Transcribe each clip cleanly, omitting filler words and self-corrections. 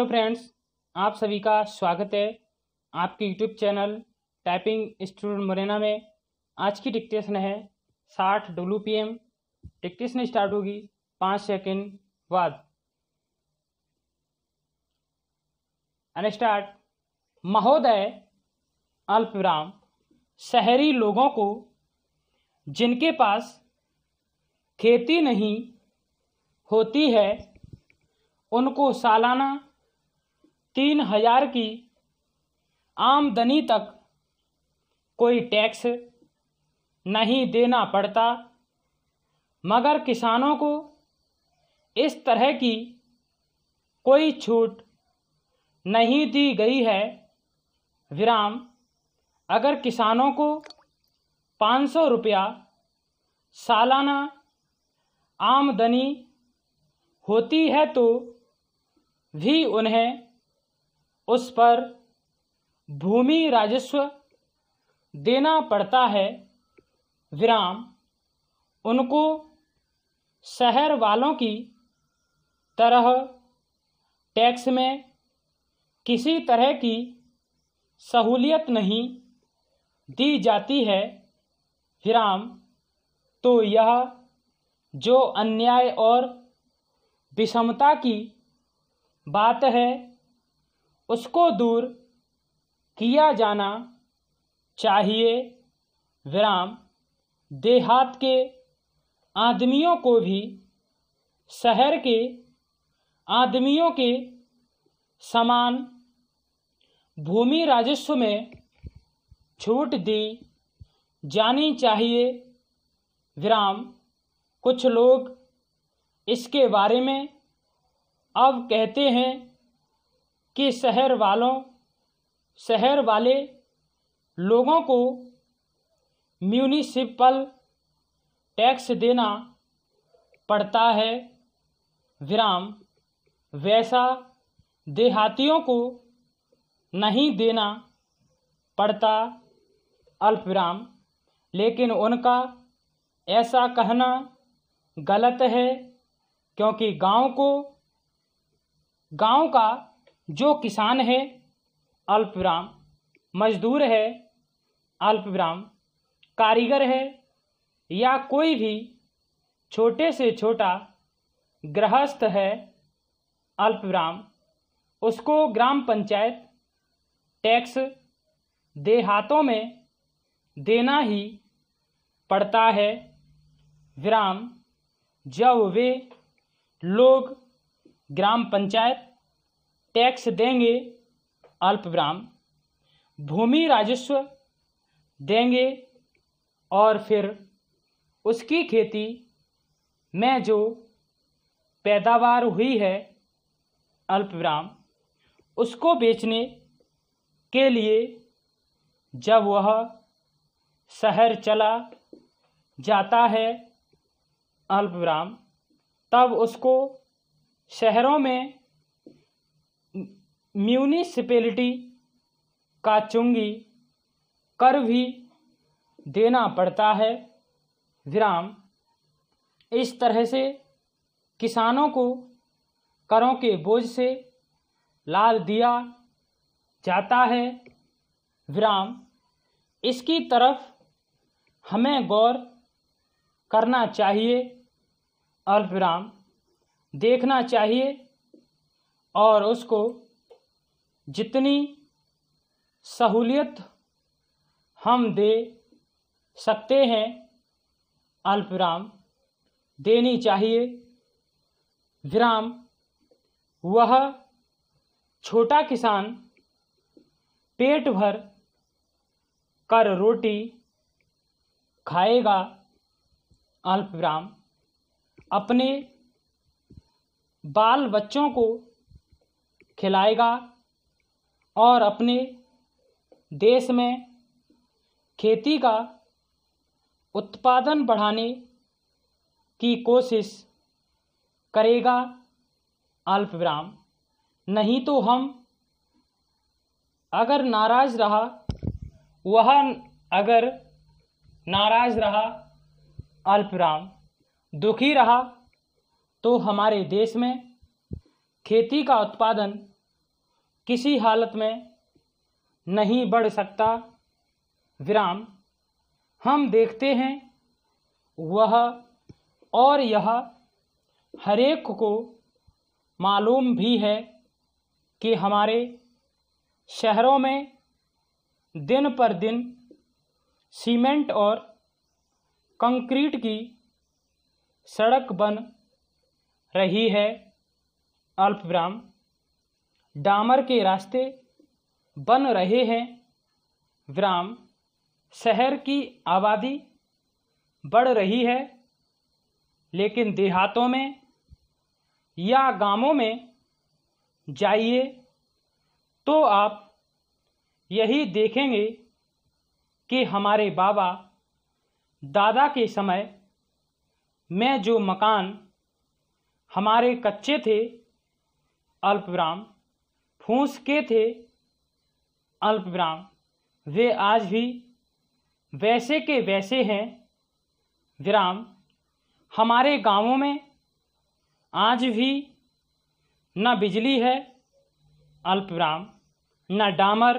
Hello friends, आप सभी का स्वागत है आपके YouTube channel typing student Morena में। आज की डिक्टेशन है 60 WPM। डिक्टेशन स्टार्ट होगी 5 सेकंड बाद। And start. महोदय अल्पविराम, शहरी लोगों को जिनके पास खेती नहीं होती है उनको सालाना 3000 की आमदनी तक कोई टैक्स नहीं देना पड़ता, मगर किसानों को इस तरह की कोई छूट नहीं दी गई है। विराम। अगर किसानों को 500 रुपया सालाना आमदनी होती है तो भी उन्हें उस पर भूमि राजस्व देना पड़ता है। विराम। उनको शहर वालों की तरह टैक्स में किसी तरह की सहूलियत नहीं दी जाती है। विराम। तो यह जो अन्याय और विषमता की बात है उसको दूर किया जाना चाहिए। विराम। देहात के आदमियों को भी शहर के आदमियों के समान भूमि राजस्व में छूट दी जानी चाहिए। विराम। कुछ लोग इसके बारे में अब कहते हैं कि शहर वाले लोगों को म्यूनिसिपल टैक्स देना पड़ता है। विराम। वैसा देहातियों को नहीं देना पड़ता। अल्पविराम। लेकिन उनका ऐसा कहना गलत है, क्योंकि गांव का जो किसान है अल्पविराम, मजदूर है अल्पविराम, कारीगर है या कोई भी छोटे से छोटा गृहस्थ है अल्पविराम, उसको ग्राम पंचायत टैक्स देहातों में देना ही पड़ता है। विराम। जब वे लोग ग्राम पंचायत टैक्स देंगे अल्पविराम, भूमि राजस्व देंगे और फिर उसकी खेती में जो पैदावार हुई है अल्पविराम, उसको बेचने के लिए जब वह शहर चला जाता है अल्पविराम, तब उसको शहरों में म्यूनिसिपैलिटी का चुंगी कर भी देना पड़ता है। विराम। इस तरह से किसानों को करों के बोझ से लाल दिया जाता है। विराम। इसकी तरफ हमें गौर करना चाहिए। अल्पविराम। देखना चाहिए और उसको जितनी सहूलियत हम दे सकते हैं अल्पविराम देनी चाहिए। विराम। वह छोटा किसान पेट भर कर रोटी खाएगा अल्पविराम, अपने बाल बच्चों को खिलाएगा और अपने देश में खेती का उत्पादन बढ़ाने की कोशिश करेगा अल्पविराम। नहीं तो हम अगर नाराज रहा अल्पविराम, दुखी रहा, तो हमारे देश में खेती का उत्पादन किसी हालत में नहीं बढ़ सकता। विराम हम देखते हैं वह और यह हरेक को मालूम भी है कि हमारे शहरों में दिन पर दिन सीमेंट और कंक्रीट की सड़क बन रही है। अल्पविराम डामर के रास्ते बन रहे हैं। विराम शहर की आबादी बढ़ रही है, लेकिन देहातों में या गांवों में जाइए तो आप यही देखेंगे कि हमारे बाबा दादा के समय में जो मकान हमारे कच्चे थे, अल्पविराम फूस के थे, अल्पविराम वे आज भी वैसे के वैसे हैं। विराम हमारे गांवों में आज भी न बिजली है, अल्पविराम न डामर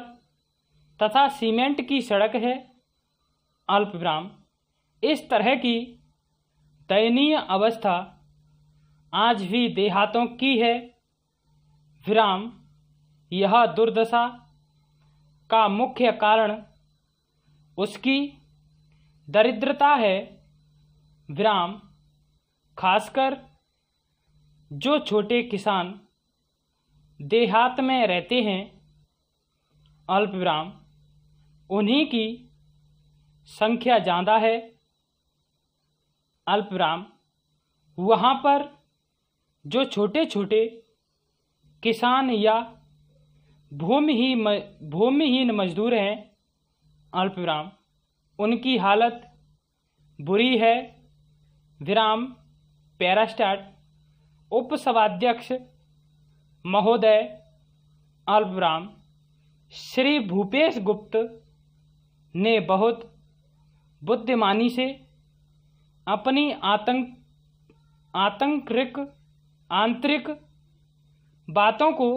तथा सीमेंट की सड़क है, अल्पविराम इस तरह की दयनीय अवस्था आज भी देहातों की है। विराम यह दुर्दशा का मुख्य कारण उसकी दरिद्रता है। विराम खासकर जो छोटे किसान देहात में रहते हैं, अल्पविराम उन्हीं की संख्या ज़्यादा है। अल्पविराम वहाँ पर जो छोटे छोटे किसान या भूमिहीन मजदूर हैं, अल्पविराम उनकी हालत बुरी है। विराम पैरास्टाट उपसभाध्यक्ष महोदय अल्पविराम श्री भूपेश गुप्त ने बहुत बुद्धिमानी से अपनी आंतरिक बातों को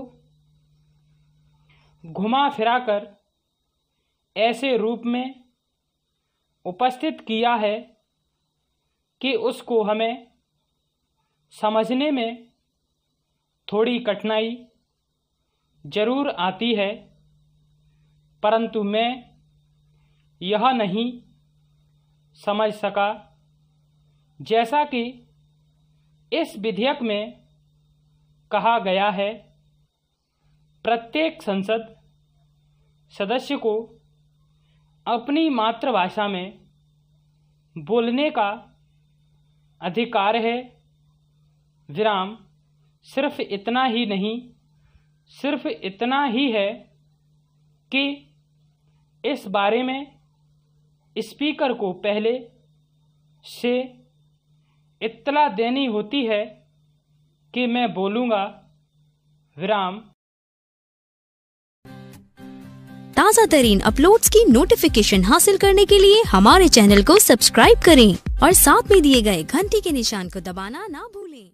घुमा फिराकर ऐसे रूप में उपस्थित किया है कि उसको हमें समझने में थोड़ी कठिनाई जरूर आती है, परंतु मैं यह नहीं समझ सका जैसा कि इस विधेयक में कहा गया है, प्रत्येक संसद सदस्य को अपनी मातृभाषा में बोलने का अधिकार है। विराम सिर्फ इतना ही नहीं, सिर्फ इतना ही है कि इस बारे में स्पीकर को पहले से इत्तला देनी होती है कि मैं बोलूँगा। विराम ताज़ा तरीन अपलोड्स की नोटिफिकेशन हासिल करने के लिए हमारे चैनल को सब्सक्राइब करें और साथ में दिए गए घंटी के निशान को दबाना ना भूलें।